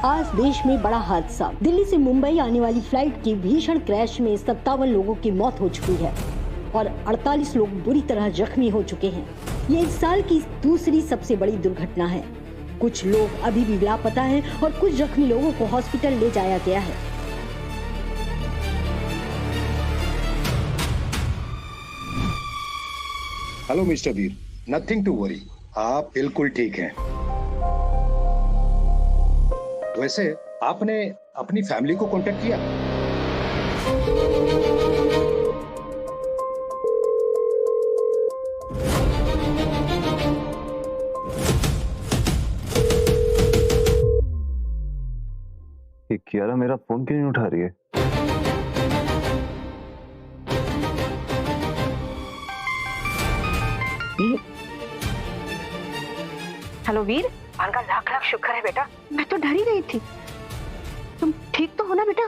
आज देश में बड़ा हादसा। दिल्ली से मुंबई आने वाली फ्लाइट की भीषण क्रैश में 57 लोगों की मौत हो चुकी है और 48 लोग बुरी तरह जख्मी हो चुके हैं। ये इस साल की दूसरी सबसे बड़ी दुर्घटना है। कुछ लोग अभी भी लापता हैं और कुछ जख्मी लोगों को हॉस्पिटल ले जाया गया है। Hello mister Veer, nothing to worry, आप बिल्कुल ठीक हैं। वैसे आपने अपनी फैमिली को कांटेक्ट किया? ये कियारा मेरा फोन क्यों नहीं उठा रही है? हेलो वीर, भगवान का लाख लाख शुक्र है बेटा। मैं तो डर ही गई थी। तुम ठीक तो हो ना बेटा?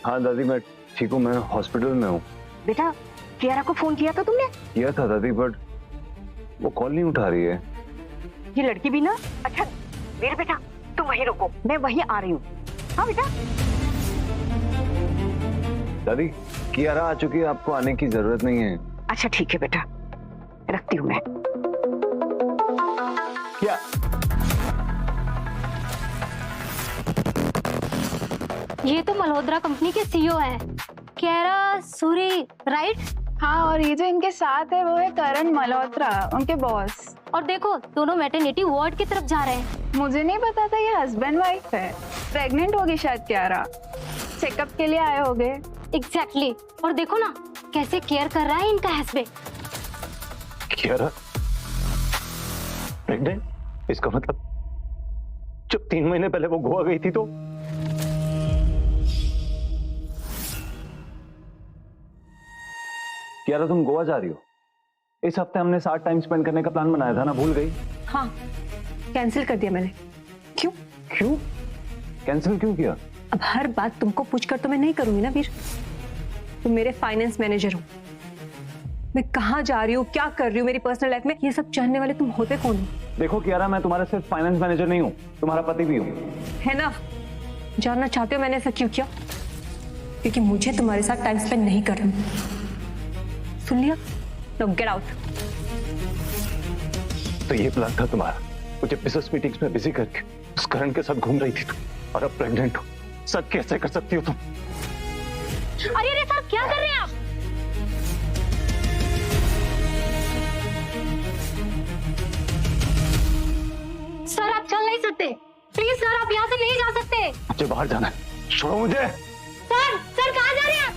हाँ दादी, मैं ठीक हूँ। मैं हॉस्पिटल में हूँ। बेटा, कियारा को फोन किया था तुमने? किया था दादी, बट वो कॉल नहीं उठा रही है। ये लड़की भी ना। अच्छा वीर बेटा, तुम वहीं रुको, मैं वहीं आ रही हूँ। हाँ बेटा। दादी, कियारा आ चुकी है, आपको आने की जरूरत नहीं है। अच्छा ठीक है बेटा, रखती हूँ मैं। क्या? ये तो मल्होत्रा कंपनी के सीईओ हैं, कियारा सूरी, राइट? हाँ, और ये जो इनके साथ है वो है करण मल्होत्रा, उनके बॉस। और देखो, दोनों मैटरनिटी वार्ड की तरफ जा रहे हैं। मुझे नहीं पता था ये हस्बैंड वाइफ है। प्रेग्नेंट होगी शायद कियारा, चेकअप के लिए आए होंगे। एग्जैक्टली। और देखो ना कैसे केयर कर रहा है इनका हस्बैंड। कियारा प्रेग्नेंट? इसका मतलब जब 3 महीने पहले वो गोवा गई थी तो कियारा, तुम गोवा जा रही हो? इस हफ्ते हमने साथ टाइम स्पेंड करने का प्लान बनाया था ना, भूल गई? हाँ, कैंसिल कर दिया मैंने। क्यों? क्यों कैंसिल क्यों किया? अब हर बात तुमको पूछकर तो मैं नहीं करूंगी ना वीर। तुम मेरे फाइनेंस मैनेजर हो। मैं कहाँ जा रही हूँ, क्या कर रही हूँ मेरी पर्सनल लाइफ में, ये सब जानने वाले तुम होते कौन हो? देखो कियारा, मैं तुम्हारा सिर्फ फाइनेंस मैनेजर नहीं हूँ, तुम्हारा पति भी हूँ। है ना? जानना चाहते हो मैंने ऐसा क्यों किया? क्योंकि मुझे तुम्हारे साथ टाइम स्पेंड नहीं करना। सुन लिया? No, get out. तो ये प्लान था तुम्हारा? मुझे बिजनेस मीटिंग्स में बिजी करके उस करण के साथ घूम रही थी तुम, और अब प्रेग्नेंट हो। सच कैसे कर सकती हो तुम? अरे अरे सर, क्या कर रहे हैं आप? सर आप चल नहीं सकते, प्लीज सर, आप यहाँ से नहीं जा सकते। मुझे बाहर जाना है, छोड़ो मुझे। सर कहाँ जा रहे हैं आप?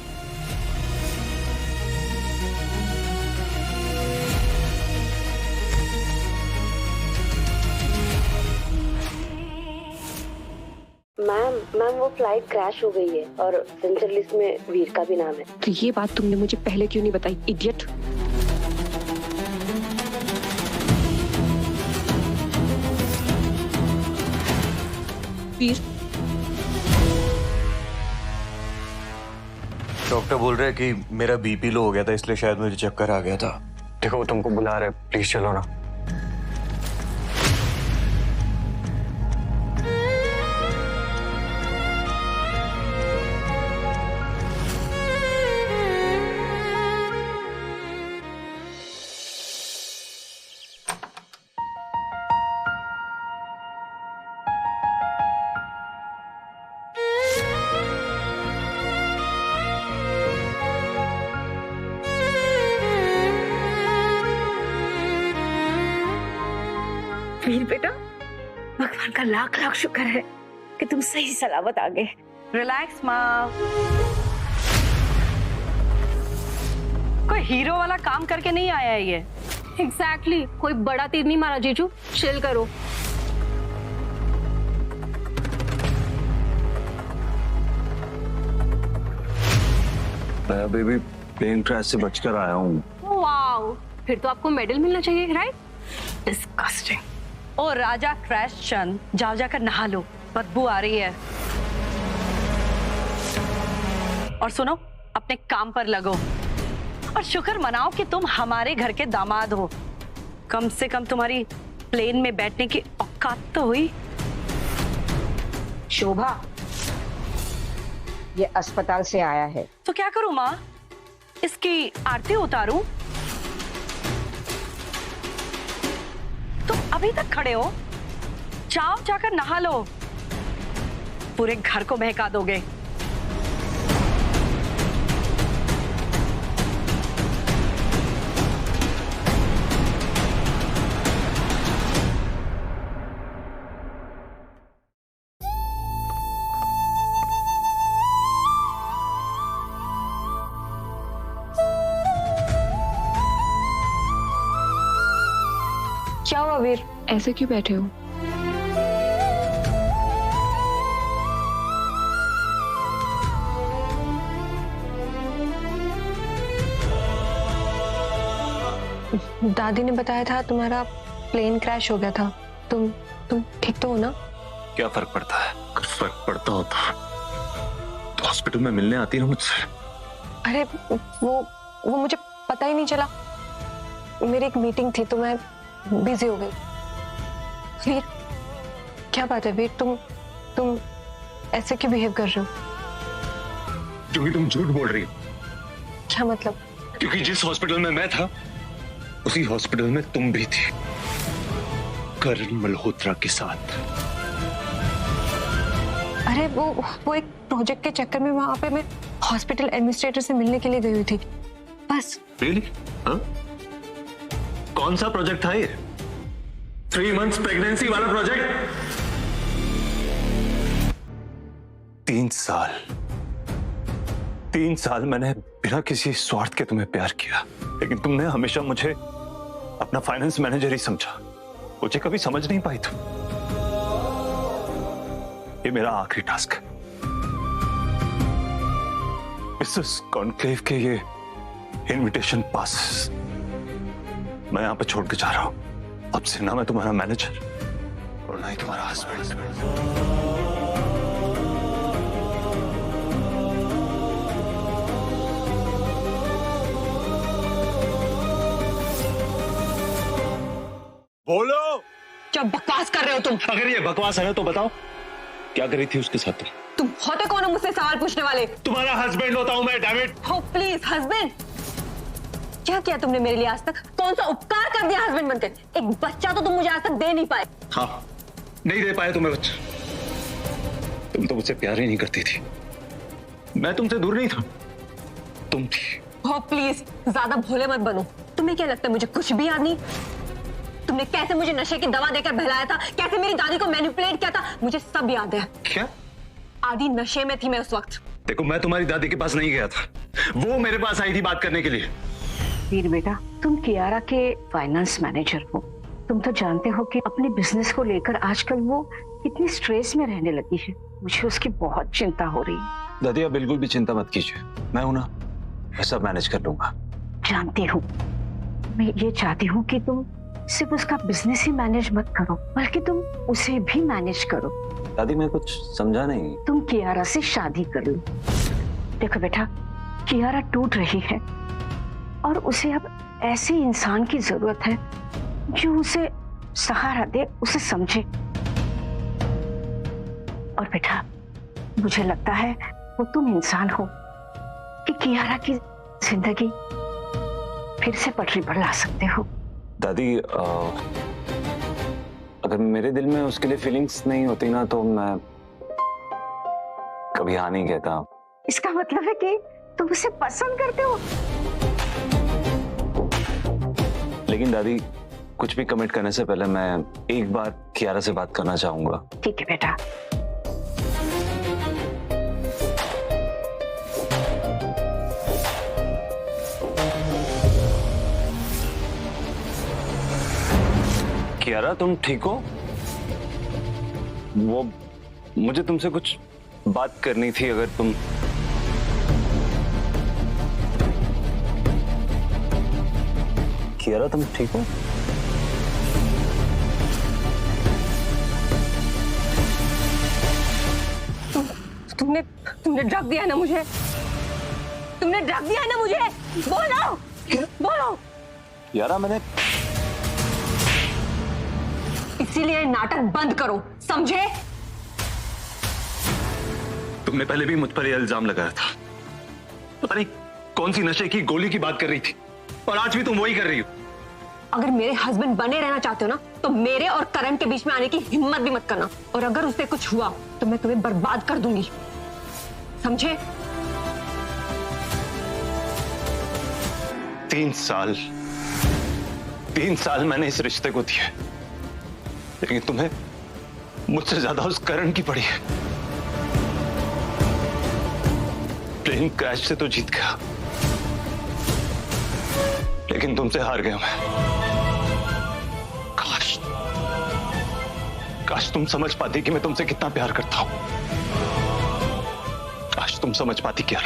मैम वो फ्लाइट क्रैश हो गई है और सेंसर लिस्ट में वीर का भी नाम है। तो ये बात तुमने मुझे पहले क्यों नहीं बताई, इडियट? वीर, डॉक्टर बोल रहे हैं कि मेरा बीपी लो हो गया था, इसलिए शायद मुझे चक्कर आ गया था। देखो, वो तुमको बुला रहे, प्लीज चलो ना। वीर बेटा, भगवान का लाख लाख शुक्र है कि तुम सही सलामत आ गए। रिलैक्स माँ। कोई हीरो वाला काम करके नहीं आया है ये। एग्जैक्टली, कोई बड़ा तीर नहीं मारा जीजू, चिल करो। मैं अभी भी प्लेन क्रैश से बचकर आया हूँ। वाओ, फिर तो आपको मेडल मिलना चाहिए, राइट? डिस्गस्टिंग। ओ राजा क्रैश चंद, जाओ जाकर नहा लो, बदबू आ रही है। और सुनो, अपने काम पर लगो और शुक्र मनाओ कि तुम हमारे घर के दामाद हो। कम से कम तुम्हारी प्लेन में बैठने की औकात तो हुई। शोभा, ये अस्पताल से आया है। तो क्या करूं माँ? इसकी आरती उतारूं? तुम अभी तक खड़े हो? जाओ जाकर नहा लो, पूरे घर को महका दोगे। क्या हुआ वीर? ऐसे क्यों बैठे हो? दादी ने बताया था तुम्हारा प्लेन क्रैश हो गया था। तुम ठीक तो हो ना? क्या फर्क पड़ता है? अगर फर्क पड़ता होता तो हॉस्पिटल में मिलने आती ना मुझसे। अरे वो मुझे पता ही नहीं चला। मेरी एक मीटिंग थी तो मैं बिजी हो गई। वीर, क्या बात है वीर? तुम ऐसे क्यों बिहेव कर रहे हो? क्योंकि तुम झूठ बोल रही हो। क्या मतलब? क्योंकि जिस हॉस्पिटल में मैं था उसी हॉस्पिटल में तुम भी थी, करण मल्होत्रा के साथ। अरे वो एक प्रोजेक्ट के चक्कर में वहां पे मैं हॉस्पिटल एडमिनिस्ट्रेटर से मिलने के लिए गई हुई थी, बस। Really? हाँ? कौन सा प्रोजेक्ट था ये? 3 months प्रेगनेंसी वाला प्रोजेक्ट? 3 साल मैंने बिना किसी स्वार्थ के तुम्हें प्यार किया, लेकिन तुमने हमेशा मुझे अपना फाइनेंस मैनेजर ही समझा। मुझे कभी समझ नहीं पाई तुम। ये मेरा आखिरी टास्क है। इस कॉन्क्लेव के ये इनविटेशन पास मैं यहां पे छोड़ के जा रहा हूं। अब से ना मैं तुम्हारा मैनेजर और ना ही तुम्हारा हस्बैंड। बोलो, क्या बकवास कर रहे हो तुम? अगर ये बकवास है ना तो बताओ क्या करी थी उसके साथ तुम होते कौन हो मुझसे सवाल पूछने वाले? तुम्हारा हस्बैंड होता हूं मैं, डैम इट। हो प्लीज हस्बैंड। क्या किया तुमने मेरे लिए आज तक? कौन सा उपकार कर दिया हस्बैंड बनकर? एक बच्चा तो तुम मुझे आज तक दे नहीं पाए। हाँ, नहीं दे पाए तुम्हें बच्चा। तुम तो मुझसे प्यार ही नहीं करती थी। मैं तुमसे दूर नहीं था, तुम थी। हो प्लीज ज्यादा भोले मत बनो। तुम्हें क्या लगता है मुझे कुछ भी याद नहीं? तुमने कैसे मुझे नशे की दवा देकर बहलाया था, कैसे मेरी दादी को मैनिपुलेट किया था, मुझे सब याद है। क्या? आधी नशे में थी मैं उस वक्त। देखो, मैं तुम्हारी दादी के पास नहीं गया था, वो मेरे पास आई थी बात करने के लिए। वीर बेटा, तुम कियारा के फाइनेंस मैनेजर हो। तुम तो जानते हो कि अपने बिजनेस को लेकर आजकल वो कितनी स्ट्रेस में रहने लगी है। मुझे उसकी बहुत चिंता हो रही है। दादी, आप बिल्कुल भी चिंता मत कीजिए, मैं हूं ना, मैं सब मैनेज कर लूंगा। जानती हूँ, मैं ये चाहती हूँ कि तुम सिर्फ उसका बिजनेस ही मैनेज मत करो, बल्कि तुम उसे भी मैनेज करो। दादी, मैं कुछ समझा नहीं। तुम कियारा से शादी कर लो। देखो बेटा, कियारा टूट रही है और उसे अब ऐसे इंसान की जरूरत है जो उसे सहारा दे, उसे समझे। और बेटा, मुझे लगता है वो तुम इंसान हो कि कियारा की जिंदगी फिर से पटरी पर ला सकते हो। दादी, अगर मेरे दिल में उसके लिए फीलिंग्स नहीं होती ना तो मैं कभी हाँ नहीं कहता। इसका मतलब है कि तुम उसे पसंद करते हो? लेकिन दादी, कुछ भी कमिट करने से पहले मैं एक बार कियारा से बात करना चाहूंगा। ठीक है बेटा। कियारा, तुम ठीक हो? वो मुझे तुमसे कुछ बात करनी थी, अगर तुम कियारा, तुम ठीक हो? तुमने ड्रग दिया ना मुझे? तुमने ड्रग दिया ना मुझे? बोलो, बोलो। कियारा, मैंने इसीलिए नाटक बंद करो, समझे? तुमने पहले भी मुझ पर यह इल्जाम लगाया था। पता नहीं कौन सी नशे की गोली की बात कर रही थी, और आज भी तुम वही कर रही हो। अगर मेरे हस्बैंड बने रहना चाहते हो ना, तो मेरे और करण के बीच में आने की हिम्मत भी मत करना। और अगर उससे कुछ हुआ तो मैं तुम्हें बर्बाद कर दूंगी, समझे? 3 साल मैंने इस रिश्ते को दिए, लेकिन तुम्हें मुझसे ज्यादा उस करण की पड़ी है। प्लेन क्रैश से तो जीत गया, लेकिन तुमसे हार गया मैं। काश तुम समझ पाती कि मैं तुमसे कितना प्यार करता हूं। काश तुम समझ पाती क्या।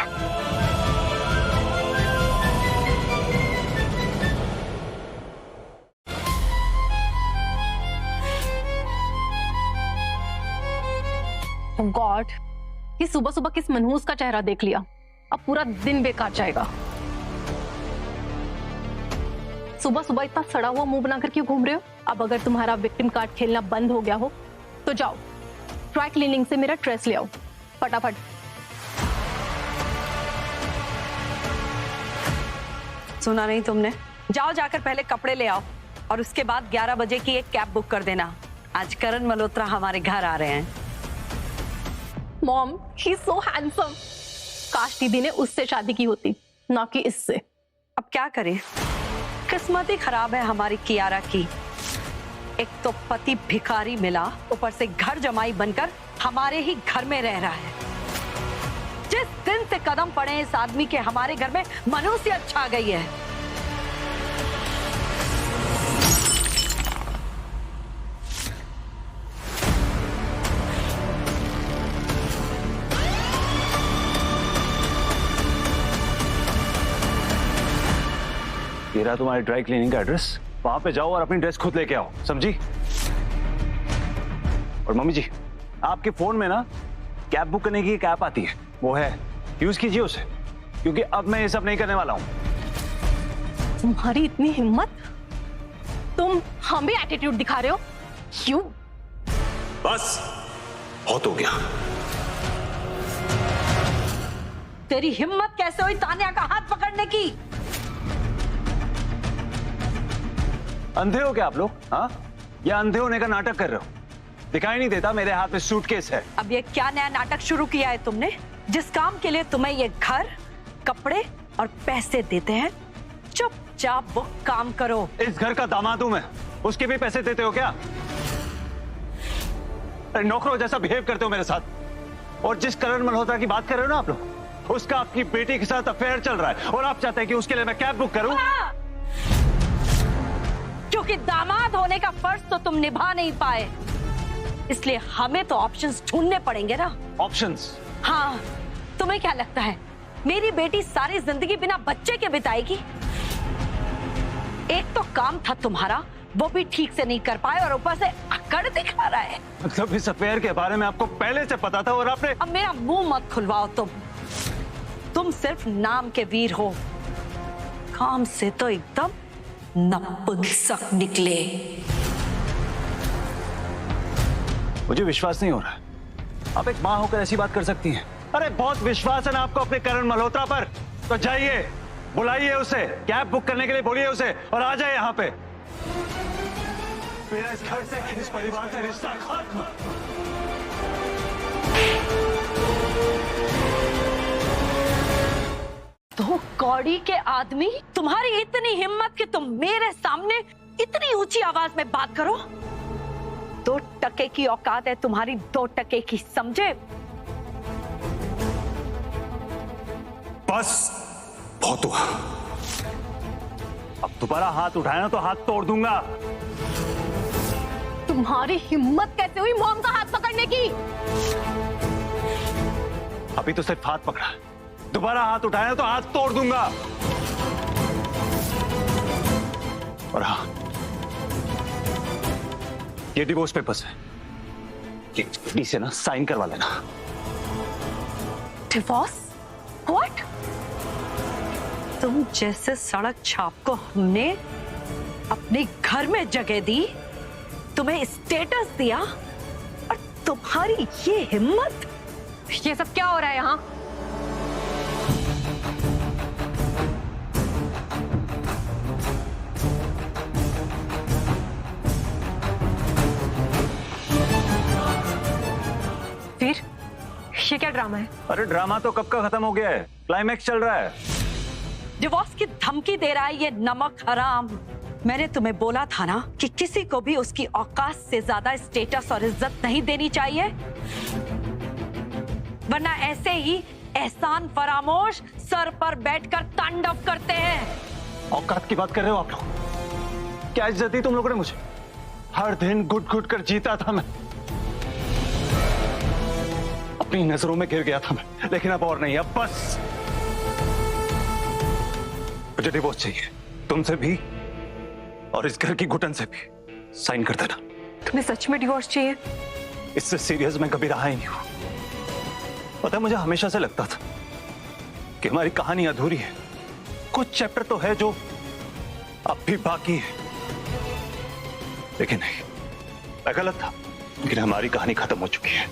गॉड, ये सुबह सुबह किस मनहूस का चेहरा देख लिया। अब पूरा दिन बेकार जाएगा। सुबह सुबह इतना सड़ा हुआ मुंह बनाकर क्यों घूम रहे हो? अब अगर तुम्हारा विक्टिम कार्ड खेलना बंद हो गया हो तो जाओ ड्राई क्लीनिंग से मेरा ड्रेस ले आओ फटाफट। सुना नहीं तुमने? जाओ जाकर पहले कपड़े ले आओ और उसके बाद 11 बजे की एक कैब बुक कर देना। आज करण मल्होत्रा हमारे घर आ रहे हैं। मॉम, ही सो हैंडसम। काश दीदी ने उससे शादी की होती, ना कि इससे। अब क्या करें, किस्मत ही खराब है हमारी कियारा की। एक तो पति भिखारी मिला, ऊपर से घर जमाई बनकर हमारे ही घर में रह रहा है। जिस दिन से कदम पड़े इस आदमी के, हमारे घर में मनुष्यत छा गई है। ये रहा तुम्हारे ड्राई क्लीनिंग का एड्रेस। वहां पे जाओ और अपनी ड्रेस खुद लेके आओ, समझी? और मम्मी जी, आपके फोन में ना कैब बुक करने की एक ऐप आती है, वो है, यूज कीजिए उसे, क्योंकि अब मैं ये सब नहीं करने वाला हूं। तुम्हारी इतनी हिम्मत, तुम हम भी एटीट्यूड दिखा रहे हो। क्यों? बस बहुत हो गया। तेरी हिम्मत कैसे हुई तान्या का हाथ पकड़ने की? अंधे हो क्या आप लोग? हाँ, या अंधे होने का नाटक कर रहे हो? दिखाई नहीं देता मेरे हाथ में सूटकेस है। अब ये क्या नया नाटक शुरू किया है तुमने? जिस काम के लिए तुम्हें ये घर, कपड़े और पैसे देते हैं, चुपचाप वो काम करो। इस घर का दामाद हूं मैं, उसके भी पैसे देते हो क्या? अरे नौकरों जैसा बिहेव करते हो मेरे साथ। और जिस करण मल्होत्रा की बात कर रहे हो ना आप लोग, उसका आपकी बेटी के साथ अफेयर चल रहा है, और आप चाहते हैं कि उसके लिए मैं कैब बुक करूं? क्योंकि दामाद होने का फर्ज तो तुम निभा नहीं पाए, इसलिए हमें तो ऑप्शंस ढूंढने पड़ेंगे ना। ऑप्शंस? हाँ, तुम्हें क्या लगता है मेरी बेटी सारी जिंदगी बिना बच्चे के बिताएगी? एक तो काम था तुम्हारा, वो भी ठीक से नहीं कर पाए, और ऊपर से अकड़ दिखा रहा है। मतलब इस अफेयर के बारे में आपको पहले से पता था और आपने? अब मेरा मुंह मत खुलवाओ तुम सिर्फ नाम के वीर हो, काम से तो एकदम नपुंसक निकले। मुझे विश्वास नहीं हो रहा है, आप एक मां होकर ऐसी बात कर सकती हैं? अरे बहुत विश्वास है ना आपको अपने करण मल्होत्रा पर, तो जाइए बुलाइए उसे, कैब बुक करने के लिए बोलिए उसे, और आ जाए यहाँ पे। मेरा इस घर से, इस परिवार से रिश्ता खत्म। तो कौड़ी के आदमी, तुम्हारी इतनी हिम्मत कि तुम मेरे सामने इतनी ऊंची आवाज में बात करो? 2 टके की औकात है तुम्हारी, 2 टके की, समझे? बस बहुत हुआ। अब दोबारा हाथ उठाया ना तो हाथ तोड़ दूंगा। तुम्हारी हिम्मत कैसे हुई मॉम का हाथ पकड़ने की? अभी तो सिर्फ हाथ पकड़ा, दोबारा हाथ उठाया तो हाथ तोड़ दूंगा। और हाँ, ये डिवोर्स पेपर्स है, ये से ना साइन करवा लेना। डिवोर्स? व्हाट? तुम जैसे सड़क छाप को हमने अपने घर में जगह दी, तुम्हें स्टेटस दिया, और तुम्हारी ये हिम्मत ये सब क्या हो रहा है यहाँ? वीर, ये क्या ड्रामा है? अरे ड्रामा तो कब का खत्म हो गया है, क्लाइमैक्स चल रहा है। डिवोर्स की धमकी दे रहा है ये नमक हराम। मैंने तुम्हें बोला था ना कि किसी को भी उसकी औकात से ज्यादा स्टेटस और इज्जत नहीं देनी चाहिए, वरना ऐसे ही एहसान फरामोश सर पर बैठकर तांडव करते हैं। औकात की बात कर रहे हो आप लोग? क्या इज्जत दी तुम लोगों ने मुझे? हर दिन घुट घुट कर जीता था मैं, अपनी नजरों में गिर गया था मैं, लेकिन अब और नहीं, अब बस। मुझे डिवोर्स चाहिए, तुमसे भी और इस घर की घुटन से भी। साइन कर देना। तुम्हें सच में डिवोर्स चाहिए? इससे सीरियस मैं कभी रहा ही नहीं हूं। पता है, मुझे हमेशा से लगता था कि हमारी कहानी अधूरी है, कुछ चैप्टर तो है जो अब भी बाकी है, लेकिन नहीं, मैं गलत था। लेकिन हमारी कहानी खत्म हो चुकी है।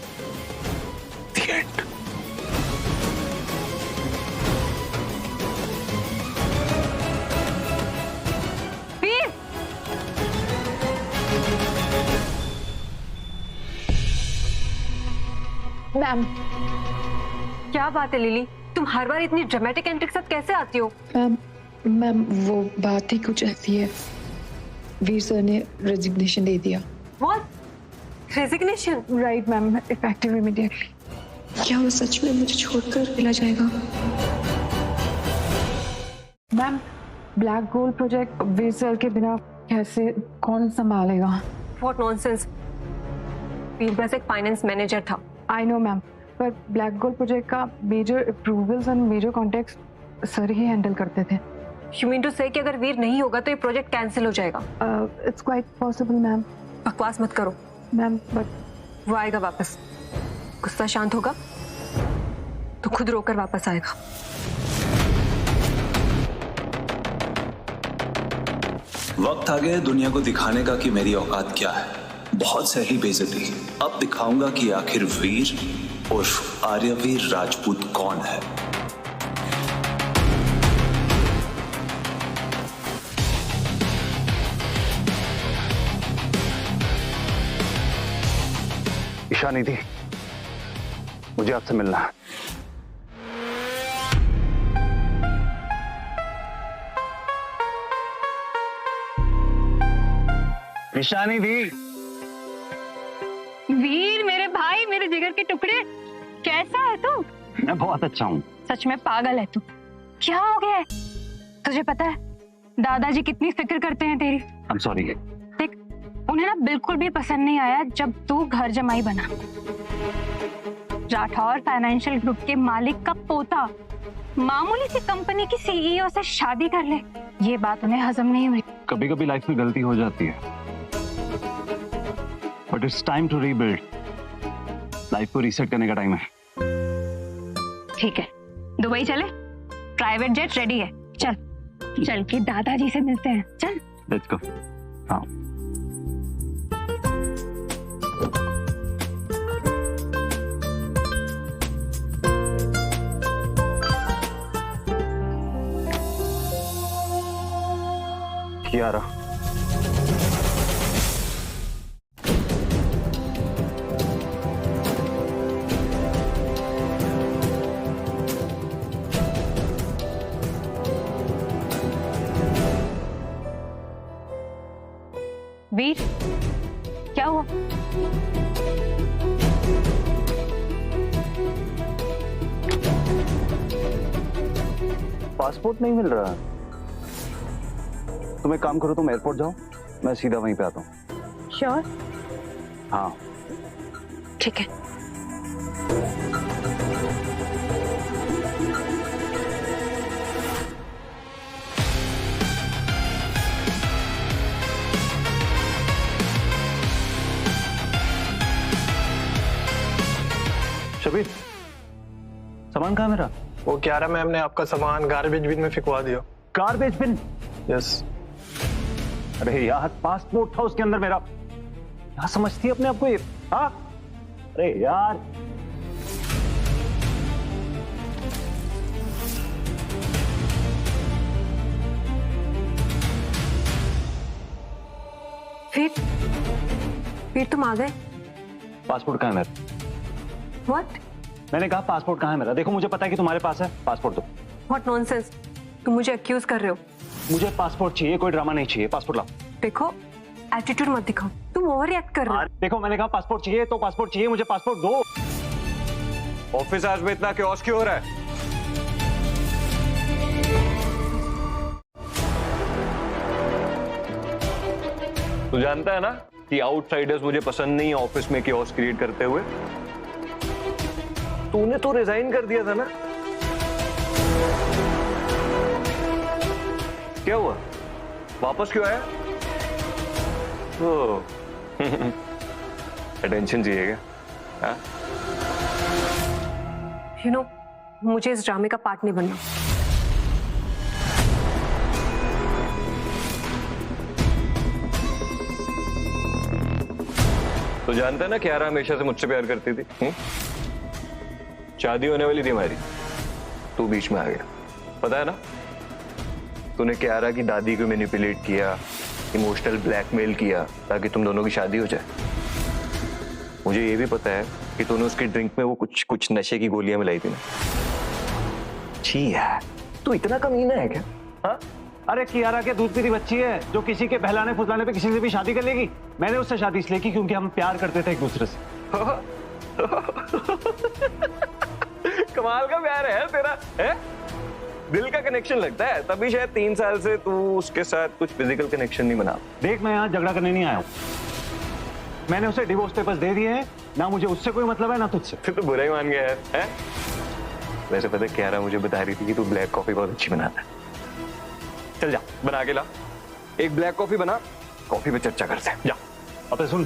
The end. वीर! मैम, क्या बात है लिली, तुम हर बार इतनी ड्रामेटिक एंट्री के साथ कैसे आती हो? मैम वो बात ही कुछ ऐसी है, वीर सर ने रेजिग्नेशन दे दिया। What? Resignation? Right ma'am, effective immediately. क्या वो सच में मुझे छोड़कर चला जाएगा? मैम, ब्लैक गोल्ड प्रोजेक्ट वीर सर के बिना कैसे, कौन संभालेगा? What nonsense? वीर बस एक फाइनेंस मैनेजर था। आई नो मैम, पर ब्लैक गोल्ड प्रोजेक्ट का मेजर अप्रूवल्स और मेजर कॉन्ट्रैक्ट्स सर ही हैंडल करते थे। You mean to say कि अगर वीर नहीं होगा तो ये प्रोजेक्ट कैंसिल हो जाएगा? It's quite possible ma'am. बकवास मत करो मैम, बट वो आएगा वापस। गुस्सा शांत होगा तो खुद रोकर वापस आएगा। वक्त आ गया है दुनिया को दिखाने का कि मेरी औकात क्या है। बहुत सही बेइज्जती, अब दिखाऊंगा कि आखिर वीर उर्फ आर्यवीर राजपूत कौन है। ईशा निधि, मुझे आपसे मिलना है। ईशा निधि। वीर, मेरे भाई, मेरे जिगर के टुकड़े, कैसा है तू? मैं बहुत अच्छा हूँ। सच में पागल है तू। क्या हो गया है? तुझे पता है दादाजी कितनी फिक्र करते हैं तेरी। I am sorry. देख, उन्हें ना बिल्कुल भी पसंद नहीं आया जब तू घर जमाई बना। राठौर फाइनेंशियल ग्रुप के मालिक का पोता मामूली सी कंपनी की सीईओ से शादी कर ले, ये बात उन्हें हजम नहीं हुई। कभी कभी लाइफ में गलती हो जाती है, but it's time to rebuild. Life को रीसेट करने का टाइम है। ठीक है, दुबई चले, प्राइवेट जेट रेडी है। चल चल के दादाजी से मिलते हैं। चल लेट्स गो। हाँ, कियारा, वीर, क्या हुआ? पासपोर्ट नहीं मिल रहा। तुम एक काम करो, तुम एयरपोर्ट जाओ, मैं सीधा वहीं पे आता हूँ। श्योर? हाँ ठीक है। शबीर, सामान कहाँ मेरा? वो कियारा मैम ने आपका सामान गार्बेज बिन में फेंकवा दिया। Garbage bin? यस। अरे यार, पासपोर्ट था उसके अंदर मेरा। क्या समझती है अपने आप को ये? हाँ, अरे यार। वीर तुम आ गए? पासपोर्ट कहाँ है मेरा? व्हाट? मैंने कहा पासपोर्ट कहाँ है मेरा? देखो मुझे पता है कि तुम्हारे पास है, पासपोर्ट दो। व्हाट नॉनसेंस, तुम मुझे एक्यूज कर रहे हो? मुझे पासपोर्ट चाहिए, कोई ड्रामा नहीं चाहिए, पासपोर्ट लाओ। देखो एटीट्यूड मत दिखाओ, तुम ओवर रिएक्ट कर रहे हो। देखो मैंने कहा पासपोर्ट चाहिए तो पासपोर्ट चाहिए, मुझे पासपोर्ट दो। ऑफिस आज में इतना क्योस क्यों हो रहा है? तू जानता है ना कि आउटसाइडर्स मुझे पसंद नहीं, ऑफिस में क्योस क्रिएट करते हुए। तूने तो रिजाइन कर दिया था ना? क्या हुआ, वापस क्यों आया? अटेंशन चाहिए क्या? यू नो, मुझे इस ड्रामे का पार्ट नहीं बनना। तो जानता है ना क्यारा हमेशा से मुझसे प्यार करती थी। शादी होने वाली थी हमारी, तू बीच में आ गया, पता है ना? तूने क्यारा की दादी को मैनिपुलेट किया, इमोशनल ब्लैकमेल किया ताकि तुम दोनों की शादी हो जाए। मुझे ये भी पता है कि तूने उसकी ड्रिंक में वो कुछ नशे की गोलियां मिलाई थी ना। छी है, तू इतना कमीना है क्या? हाँ? अरे कियारा के दूध पीती बच्ची है जो किसी के बहलाने फुसलाने पे किसी से भी शादी कर लेगी। मैंने उससे शादी इसलिए की क्योंकि हम प्यार करते थे एक दूसरे से। कमाल का प्यार है तेरा, है? दिल का कनेक्शन लगता है, तभी शायद 3 साल से तू उसके साथ कुछ फिजिकल कनेक्शन नहीं बना। देख मैं यहाँ झगड़ा करने नहीं आया हूँ, मैंने उसे डिवोर्स पेपर्स दे दिए हैं, ना मुझे उससे कोई मतलब है ना तुझसे। फिर तो बुरा ही मान गया है? वैसे पता है क्यारा मुझे बता रही थी कि तू ब्लैक कॉफी बहुत अच्छी बनाता है। चल जा बना के ला, एक ब्लैक कॉफी बना, कॉफी पे चर्चा करते हैं। जा। अबे सुन,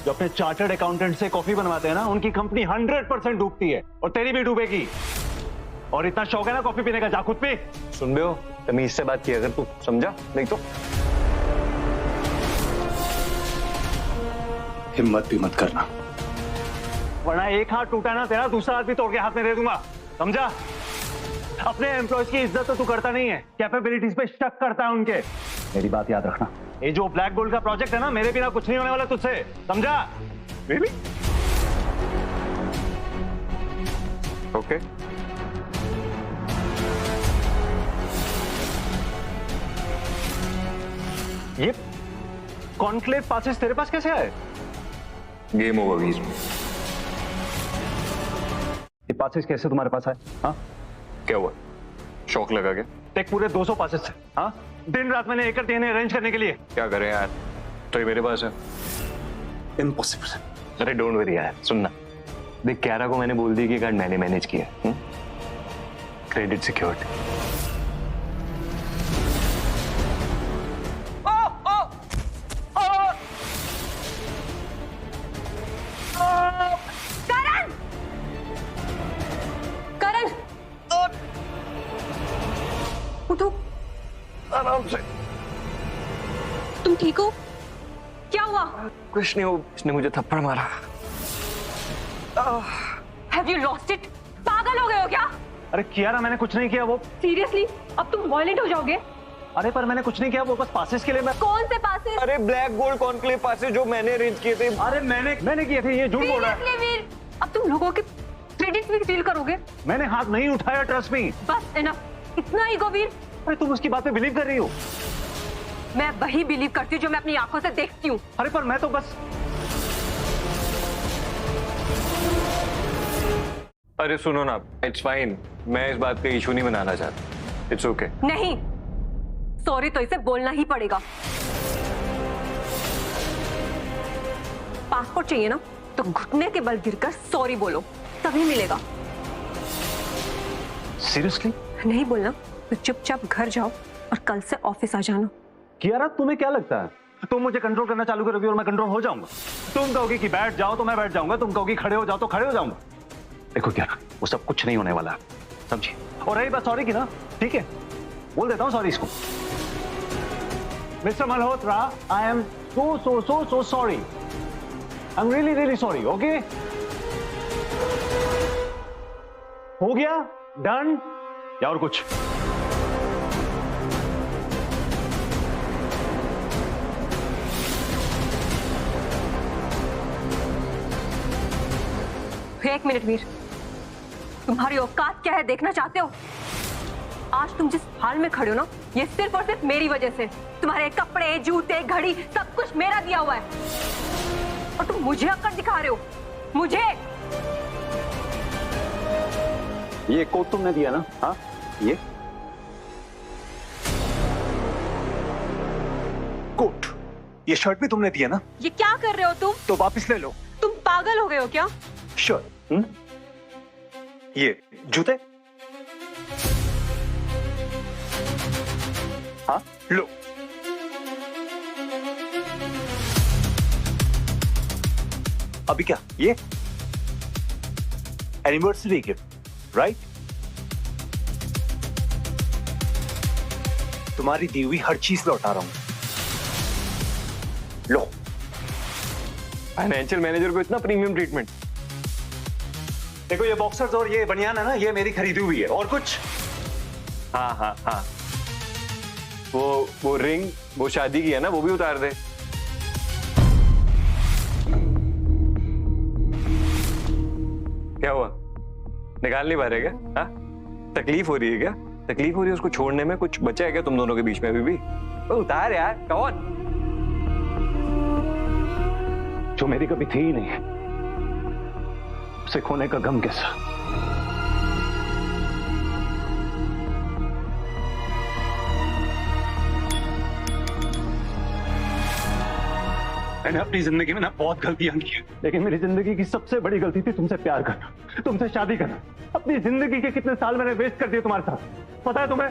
जो अपने चार्टर्ड अकाउंटेंट से कॉफी बनवाते हैं ना, उनकी कंपनी 100% डूबती है और तेरी भी डूबेगी। और इतना शौक है ना कॉफी पीने का, जा खुद पी। सुन बे हो, तमीज से बात किया अगर तू, समझा? नहीं तो हिम्मत भी मत करना, वरना एक हाथ टूटा ना तेरा, दूसरा हाथ भी तोड़ के हाथ में दे दूंगा, समझा? अपने एम्प्लॉयज की इज्जत तो तू करता नहीं है, कैपेबिलिटीज पे शक करता है उनके। मेरी बात याद रखना, ये जो ब्लैक गोल्ड का प्रोजेक्ट है ना, मेरे बिना कुछ नहीं होने वाला तुझसे, समझा? रियली? ओके। ये कॉन्क्लेव पासेस तेरे पास कैसे आए? गेम ओवर वीर। ये पासेस कैसे तुम्हारे पास आए? हाँ, क्या हुआ, शौक लगा क्या? देख पूरे 200 पासेस थे। हाँ, दिन रात मैंने एक करते अरेंज करने के लिए। क्या करें यार, तो ये मेरे पास है। इम्पॉसिबल। अरे डोंट वरी यार, सुनना, देख क्यारा को मैंने बोल दिया कि कार्ड मैंने मैनेज किया, क्रेडिट सिक्योर्ड। उठो, आराम से। तुम ठीक हो? क्या हुआ? कुछ नहीं हो, इसने मुझे थप्पड़ मारा। Have you lost it? पागल हो गए हो क्या? अरे कियारा मैंने कुछ नहीं किया। वो सीरियसली अब तुम वायलेंट हो जाओगे? अरे पर मैंने कुछ नहीं किया, वो बस पासेस के लिए मैं। कौन से पासेस? अरे ब्लैक गोल्ड कॉन्क्लेव पासेस जो मैंने अरेंज किए थे। अरे मैंने किए थे, ये झूठ बोल रहा है। Seriously, वीर, अब तुम लोगों के क्रेडिट भी डील करोगे? मैंने हाथ नहीं उठाया, ट्रस्ट मी। बस इनफ, इतना ईगो वीर। अरे तुम उसकी बात पे बिलीव कर रही हो? मैं वही बिलीव करती हूँ जो मैं अपनी आंखों से देखती हूँ। अरे पर मैं तो बस। अरे सुनो ना, इट्स फाइन, मैं इस बात का इशू नहीं बनाना चाहता, इट्स ओके। नहीं, सॉरी तो इसे बोलना ही पड़ेगा। पासपोर्ट चाहिए ना, तो घुटने के बल गिरकर सॉरी बोलो, तभी मिलेगा। सीरियसली? नहीं बोलना तो चुपचाप घर जाओ और कल से ऑफिस आ जाना। कियारा तुम्हें क्या लगता है तुम मुझे कंट्रोल करना चालू करोगी और मैं कंट्रोल हो जाऊंगा? तुम कहोगी कि बैठ जाओ तो मैं बैठ जाऊंगा, तुम कहोगी खड़े हो जाओ तो खड़े हो जाऊंगा। देखो कियारा, वो सब कुछ नहीं होने वाला, समझी? और रही बात सॉरी की ना, ठीक है, बोल देता हूँ सॉरी इसको। Mister Malhotra, I am so sorry. I'm really sorry, okay? हो गया? डन? या और कुछ? एक मिनट वीर, तुम्हारी औकात क्या है देखना चाहते हो? आज तुम जिस हाल में खड़े हो ना, ये सिर्फ और सिर्फ मेरी वजह से। तुम्हारे कपड़े, जूते, घड़ी सब कुछ मेरा दिया हुआ है और तुम मुझे अक्कड़ दिखा रहे हो। मुझे ये कोट तुमने दिया ना? हाँ, ये कोट, ये शर्ट भी तुमने दिया ना? ये क्या कर रहे हो तुम? तो वापस ले लो। तुम पागल हो गए हो क्या? शर्ट, ये जूते, हाँ लो। अभी क्या ये एनिवर्सरी गिफ्ट, राइट? तुम्हारी दी हुई हर चीज लौटा रहा हूं। लो। फाइनेंशियल मैनेजर को इतना प्रीमियम ट्रीटमेंट। देखो ये बॉक्सर्स और ये बनियान है ना, ये मेरी खरीदी हुई है। और कुछ? हाँ हाँ हाँ, वो रिंग, वो शादी की है ना, वो भी उतार दे। क्या हुआ, निकाल नहीं पा रहे क्या? हाँ, तकलीफ हो रही है क्या? तकलीफ हो रही है उसको छोड़ने में? कुछ बचा है क्या तुम दोनों के बीच में अभी भी? उतार यार, कौन जो मेरी कभी थी ही नहीं, उसे खोने का गम कैसा। मैंने अपनी जिंदगी में ना बहुत गलतियां की, लेकिन मेरी जिंदगी की सबसे बड़ी गलती थी तुमसे प्यार करना, तुमसे शादी करना। अपनी जिंदगी के कितने साल मैंने वेस्ट कर दिए तुम्हारे साथ, पता है तुम्हें?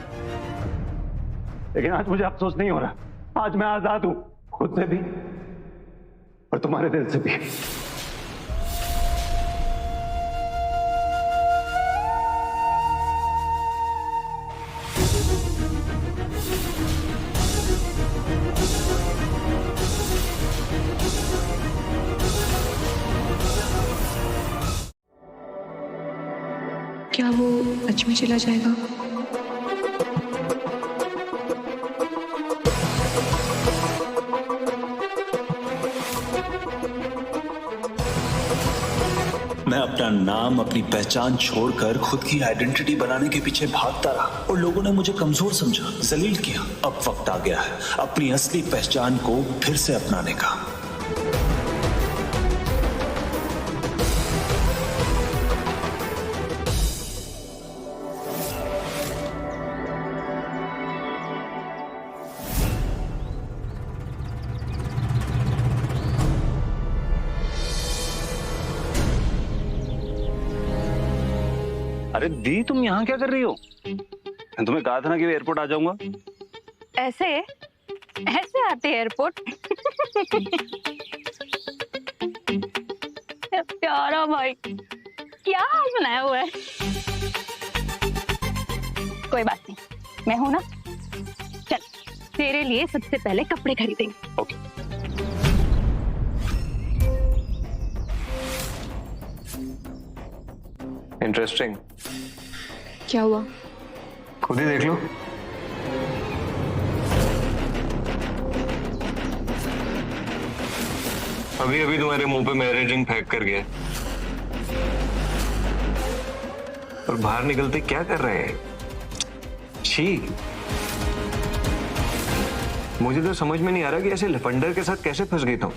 लेकिन आज मुझे अफसोस नहीं हो रहा। आज मैं आजाद हूं, खुद से भी और तुम्हारे दिल से भी। क्या वो सच में चला जाएगा? मैं अपना नाम, अपनी पहचान छोड़कर खुद की आइडेंटिटी बनाने के पीछे भागता रहा और लोगों ने मुझे कमजोर समझा, जलील किया। अब वक्त आ गया है अपनी असली पहचान को फिर से अपनाने का। अरे दी, तुम यहाँ क्या कर रही हो? मैं तुम्हें कहा था ना कि एयरपोर्ट आ जाऊंगा। ऐसे ऐसे आते एयरपोर्ट? प्यारा भाई, क्या हाल बनाया हुआ है। कोई बात नहीं, मैं हूं ना। चल, तेरे लिए सबसे पहले कपड़े खरीदेंगे। ओके। इंटरेस्टिंग। क्या हुआ? खुद ही देख लो। अभी अभी तुम्हारे मुंह पे मैरिज रिंग फेंक कर गया और बाहर निकलते क्या कर रहे हैं? छी, मुझे तो समझ में नहीं आ रहा कि ऐसे लफंडर के साथ कैसे फंस गई तुम।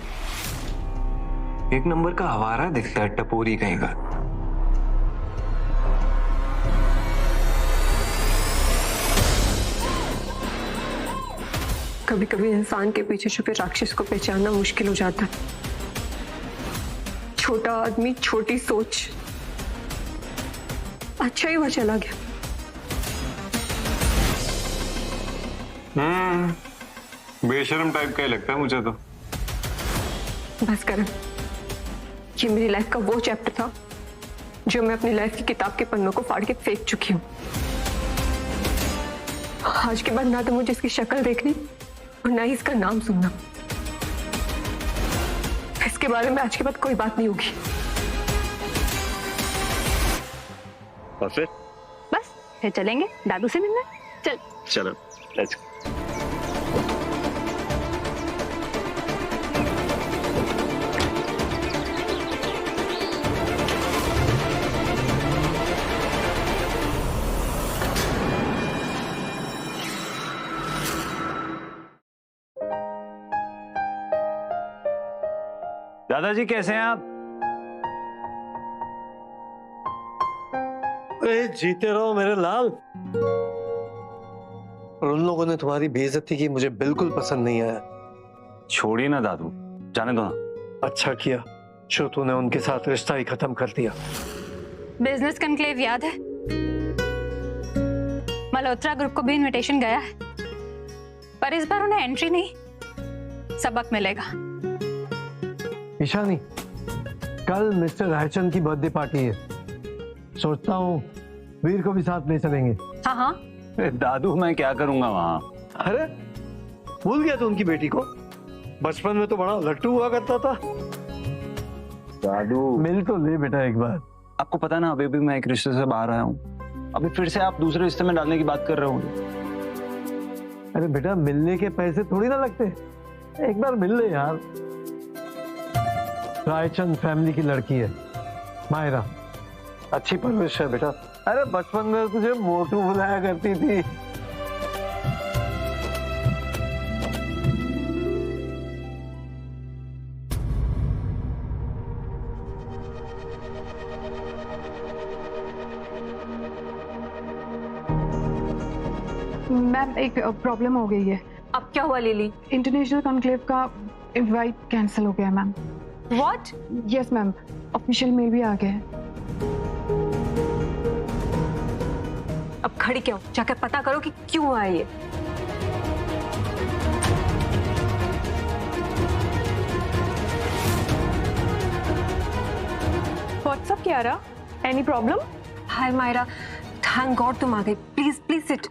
एक नंबर का आवारा दिखता है, टपोरी कहीं का। कभी कभी इंसान के पीछे छुपे राक्षस को पहचानना मुश्किल हो जाता है। छोटा आदमी, छोटी सोच। अच्छा ही वह चला गया। बेशर्म टाइप का ही लगता है मुझे तो। बस करें, ये मेरी लाइफ का वो चैप्टर था जो मैं अपनी लाइफ की किताब के पन्नों को फाड़ के फेंक चुकी हूँ। आज के बाद ना तो मुझे इसकी शक्ल देखनी और ना ही इसका नाम सुनना। इसके बारे में आज के बाद कोई बात नहीं होगी। और फिर? बस फिर चलेंगे दादू से मिलने। चल चलो, लेट्स गो। दादाजी कैसे हैं आप? अरे जीते रहो मेरे लाल। और उन लोगों ने तुम्हारी बेइज्जती की, मुझे बिल्कुल पसंद नहीं आया। छोड़िए ना दादू, जाने दो ना। अच्छा किया जो तूने उनके साथ रिश्ता ही खत्म कर दिया। बिजनेस कॉन्क्लेव याद है? मल्होत्रा ग्रुप को भी इनविटेशन गया है, पर इस बार उन्हें एंट्री नहीं, सबक मिलेगा। ईशानी, कल मिस्टर रायचंद की बर्थडे पार्टी है, सोचता हूँ वीर को भी साथ ले चलेंगे। हाँ हाँ। दादू मैं क्या करूंगा वहां? अरे भूल गया तू उनकी बेटी को? बचपन में तो बड़ा लट्टू हुआ करता था। दादू मिल तो ले बेटा एक बार। आपको पता है ना, अभी भी मैं एक रिश्ते से बाहर आया हूँ, अभी फिर से आप दूसरे रिश्ते में डालने की बात कर रहे होंगे। अरे बेटा मिलने के पैसे थोड़ी ना लगते, एक बार मिल ले यार। रायचंद फैमिली की लड़की है, मायरा, अच्छी परवरिश है बेटा। अरे बचपन में तुझे मोटू बुलाया करती थी। मैम एक प्रॉब्लम हो गई है। अब क्या हुआ लिली? इंटरनेशनल कॉन्क्लेव का इनवाइट कैंसिल हो गया है ma'am. What? Yes ma'am, official mail भी आ गया है। अब खड़ी क्या हो, जाकर पता करो कि क्यों हुआ है ये। What's up Kiara, any problem? Hi Myra, thank God तुम आ गई। Please please sit.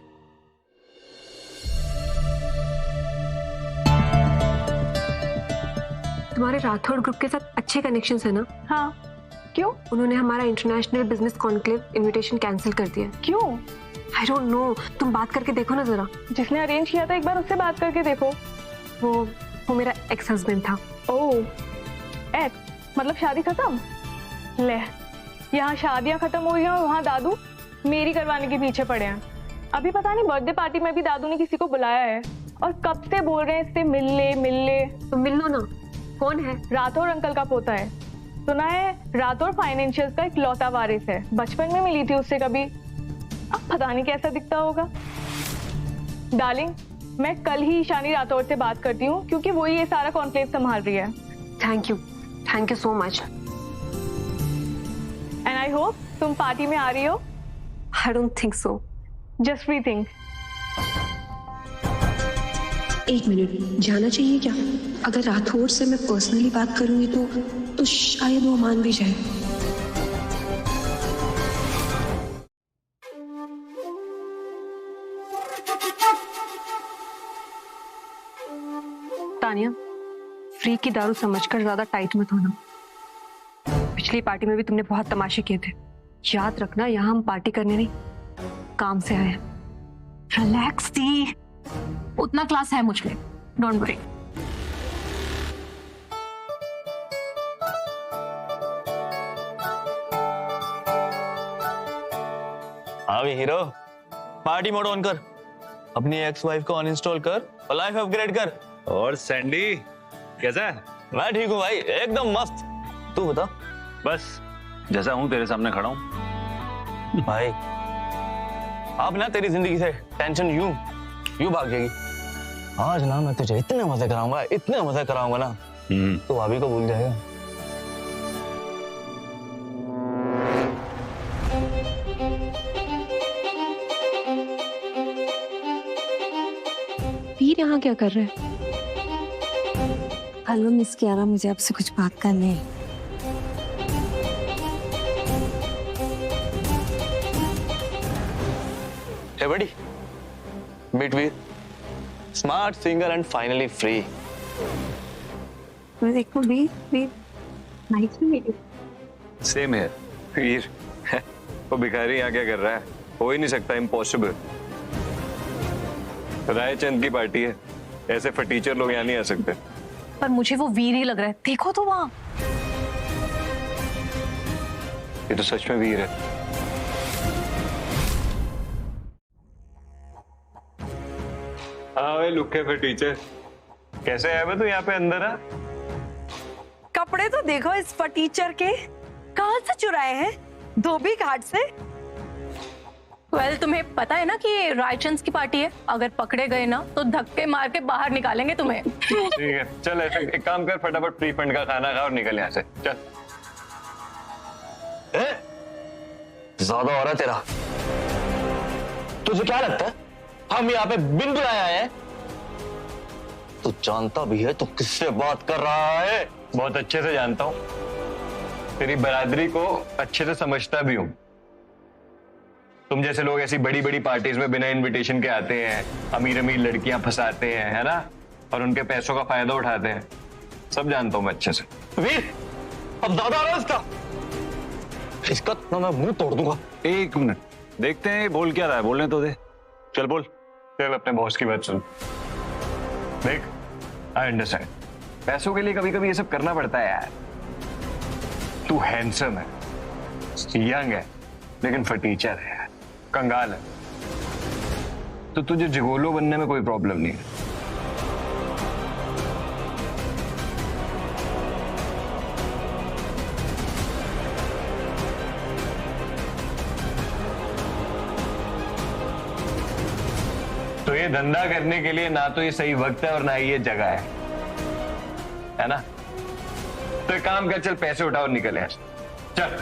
तुम्हारे राठौड़ ग्रुप के साथ अच्छे कनेक्शंस है ना? हाँ, क्यों? उन्होंने हमारा international business conclave invitation cancel कर दिया। क्यों? आई डोंट नो, तुम बात करके देखो ना जरा। जिसने अरेंज किया था एक बार उससे बात करके देखो। वो मेरा एक्स हस्बैंड था। ओह, एक्स मतलब शादी खत्म? ले, यहाँ शादियां खत्म हो गई हैं और वहाँ दादू मेरी करवाने के पीछे पड़े हैं। अभी पता नहीं बर्थडे पार्टी में भी दादू ने किसी को बुलाया है और कब से बोल रहे हैं इससे मिल ले। तो मिल लो ना। कौन है? राठौड़ अंकल का पोता है। सुना है राठौड़ फाइनेंशियल्स का इकलौता वारिस है। बचपन में मिली थी उससे कभी, अब पता नहीं कैसा दिखता होगा। डार्लिंग, मैं कल ही ईशानी राठौड़ से बात करती हूँ क्योंकि वो ही ये सारा कॉन्क्लेव संभाल रही है। Thank you so much. And I hope तुम पार्टी में आ रही हो। I don't think so. Just we think. एक मिनट, जाना चाहिए क्या? अगर राठौड़ से मैं पर्सनली बात करूंगी तो शायद वो मान भी जाए। तानिया, फ्री की दारू समझकर ज्यादा टाइट मत होना। पिछली पार्टी में भी तुमने बहुत तमाशे किए थे, याद रखना। यहाँ हम पार्टी करने नहीं, काम से आए हैं। रिलैक्स दी, उतना क्लास है मुझ में, डोंट वरी। हाँ भी हीरो, पार्टी मोड ऑन कर, अपनी एक्स वाइफ को अनइंस्टॉल कर और लाइफ अपग्रेड कर। और सैंडी कैसा है? मैं ठीक हूँ भाई, एकदम मस्त। तू बता। बस जैसा हूँ तेरे सामने खड़ा हूँ। भाई अब ना तेरी जिंदगी से टेंशन यूं भाग जाएगी। आज ना मैं तुझे इतने मजे कराऊंगा ना, तो भाभी को भूल जाएगा। वीर यहाँ क्या कर रहे हैं? हेलो मिस कियारा, मुझे आपसे कुछ बात करनी है। Hey buddy, meet Veer, smart singer and finally free. देखो Veer, nice to meet you. Same है वीर। वो भिखारी यहाँ क्या कर रहा है? हो ही नहीं सकता, इम्पॉसिबल। रायचंद की पार्टी है, ऐसे फटीचर लोग यहाँ नहीं आ सकते। पर मुझे वो वीर ही लग रहा है, देखो तो वहां। ये तो सच में वीर है। हाँ भाई लुक्के फटीचर, कैसे आया तू यहाँ पे अंदर? आ कपड़े कपड़े तो देखो इस फटीचर के, कहाँ से चुराए हैं? धोबी घाट से। वेल, तुम्हें पता है ना कि ये रायचंद की पार्टी है, अगर पकड़े गए ना तो धक्के मार के बाहर निकालेंगे तुम्हें। ठीक है, चल ऐसे एक काम कर, फटाफट प्री फंड का खाना खा और निकल यहाँ से, चल। ज्यादा हो रहा है तेरा। तुझे क्या लगता है हम यहाँ पे बिन बुलाए आए हैं? तू जानता भी है तू किससे बात कर रहा है? बहुत अच्छे से जानता हूँ, तेरी बरादरी को अच्छे से समझता भी हूँ। तुम जैसे लोग ऐसी बड़ी बड़ी पार्टीज में बिना इनविटेशन के आते हैं, अमीर अमीर लड़कियां फंसाते हैं, है ना, और उनके पैसों का फायदा उठाते हैं, सब जानता हूं मैं अच्छे से। वीर, अब ज्यादा आ रहा है इसका ना मैं मुंह तोड़ दूंगा। एक मिनट, देखते हैं ये बोल क्या रहा है, बोलने तो दे। चल बोल। चल अपने बॉस की बात सुन। देख, आई अंडरस्टैंड, पैसों के लिए कभी कभी ये सब करना पड़ता है यार। तू हैंडसम है, यंग है, लेकिन फटीचर है, कंगाल है, तो तुझे जिगोलो बनने में कोई प्रॉब्लम नहीं है। तो ये धंधा करने के लिए ना तो ये सही वक्त है और ना ही ये जगह है ना? तो एक काम कर, चल पैसे उठाओ और निकल यहाँ से, चल।